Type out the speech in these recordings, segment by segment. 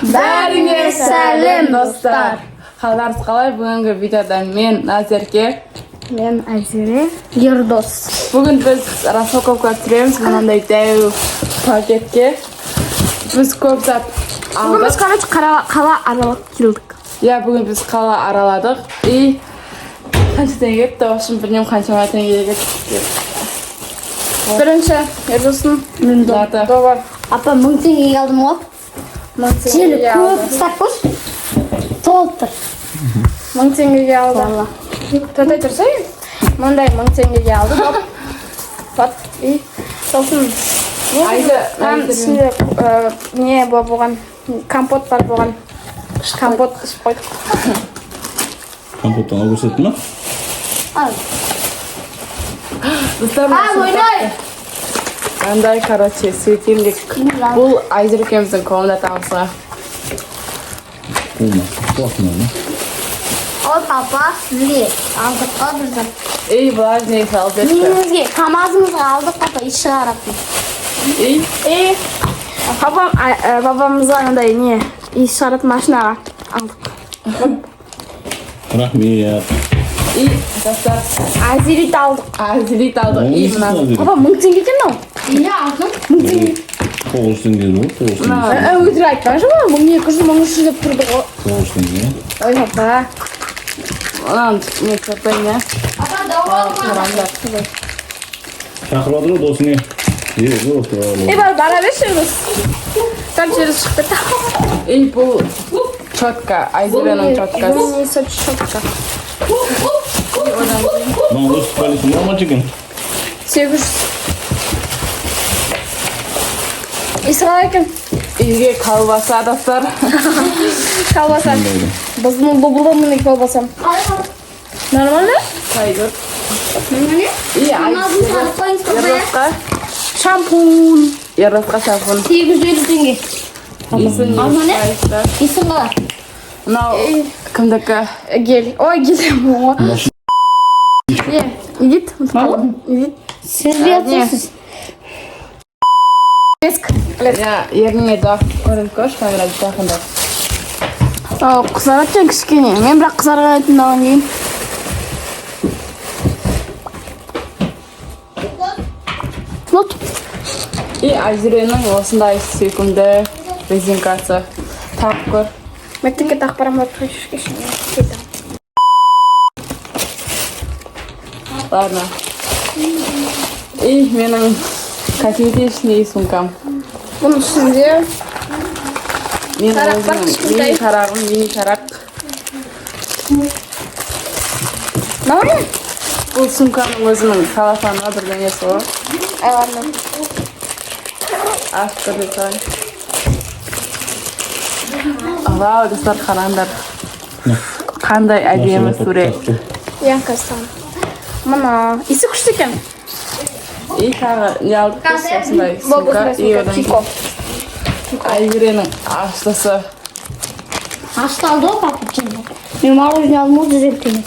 Бәріңе сәлем, достар. Қалдарыңыз қалай? Бүгінгі видеода мен Назерке, мен Азире, Ердос. Бүгін біз распаковка түсіреміз мынандай дәу пакетке. Біз көп зат Бүгін біз алдық. қала аралап келдік. Иә, бүгін біз қала араладық. И қанша теңге кетті? Общем, білмеймін қаншама теңге кетті. Бірінші Ердостың Заты. Апа 1000 теңгеге алдым ғой. Желі көп ұстап қош. Толып тұр. 1000 теңгеге алды. Тәтай тұрсайын. Мұндай 1000 теңгеге алды. Вот. И сосын там ішінде не болған компот бар болған. Компот ішіп қойдық. Компоттан алып көрсетті ма? Ал. Ойнай! Андай, короче, светильник. Бұл Айзеркеміздің комнатамызға. Olmaz. Bakma onu. Ол папа сізге алдық қой біздің. И влажный салфетка. Немізге камазымызға алдық папа еш шығаратын. И Бабамызға андай не иіс шығаратын машинаға алдық. Rahmiyat. и достар Азирит алдық. Азирит алдық. И мына Папа 1000 теңге екен ау. Иә алдым. 1000 теңге. 9 tenge bu. 9 tenge. Өтірік айтпаңшы ғой. 1200 1300 деп тұрды ғой. 9 tenge. Ой папа. мынаны не сатайын, Апа дауыл қараңдар. Шақырып отыр ғой досыңа. Жоқ, Бара берші Ердос. Там через шығып кетті. И бұл четка, Айзереның четкасы. Не щетка. Lan bu süperlisi mi ama çıkın? 800. Исраил екен. Үйге колбаса достар. Колбаса. Біздің бұлдан міне колбаса. Нормально? Қайдыр. И Камазын салып қойыңыз папа. Ердосқа, Шампунь. Ердосқа шампунь. 850 теңге. Амасын Аманы? Есің қала. Мынау кімдікі? Гель. Ой, гель. Идит. Идит. Сіз бересіз. Леск. Я ерніңе дақ көрініп көрші, камерады жақында. Қызарады екен кішкене. Мен бірақ қызарғанайтындаған кейін. Вот. И Айзеренің осындай сүйкімді резинкасы. Тап көр. Мектепке тақ барам бар кешке. Ладно. И менің косметичный сумкам. Бұның ішінде Мен Тарақ бар, өзімнің кішкентай. мини тарағым, мини тарақ. нормально? Бұл сумканың өзінің салафаны бірдеңесі ғой. Ладно. Ашып көрді салайын. Вау, достар, қараңдар. Қандай әдемі сурет. Янка стан. Мына иісі күшті екен. И тағы не алдық біз осындай сумка. И одан Кико. Айзеренің аштысы. Ашталды ғой папа теңге. Мен мороженое алдым ғой 150 теңге.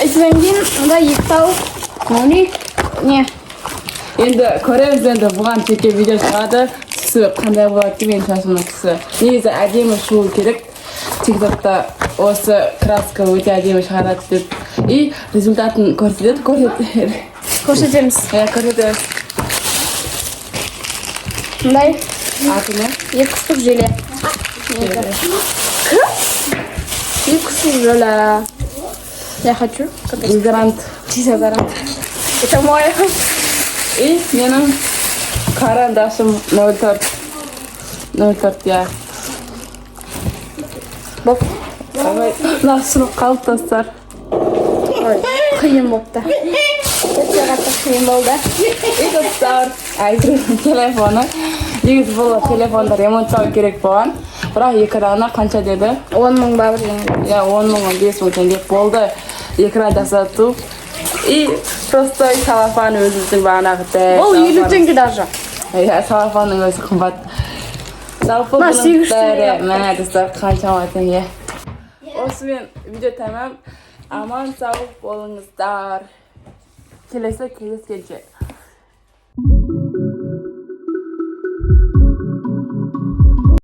Исінен кейін мында екі тау. Не. Енді көреміз енді бұған теке видео шығады. Түсі қандай болады деп мен шашымның түсі. Негізі әдемі шығу керек. Тиктокта осы краска өте әдемі шығарады деп. И результатын көрсетеді. Көрсетеміз. Көрсетеміз. Мындай Аты не? 2 штук желе. 2 штук желе. Я хочу. Дезодорант. Дезодорант. Это мой. И менің карандашым 04. 04, я. Боп. Насырып қалып достар. Ой, қиын болыпты. Өте қатты қиын болды. И достар, Айзеренің телефоны. Негізі бұл телефонды ремонттау керек болған. Бірақ экраны қанша деді? 10 мың ба бірдеңе. Я 10 мың 5 мың теңге болды. Экран жасату. И просто салафан өзіміздің бағанағы дәл. Ол 50 теңге даже. Я салафанның өзі қымбат. Жалпы Мына бұның 800 бәрі теңге. міне достар қаншама теңге. Осымен видео тәмам. Аман сау болыңыздар. Келесі кездескенше.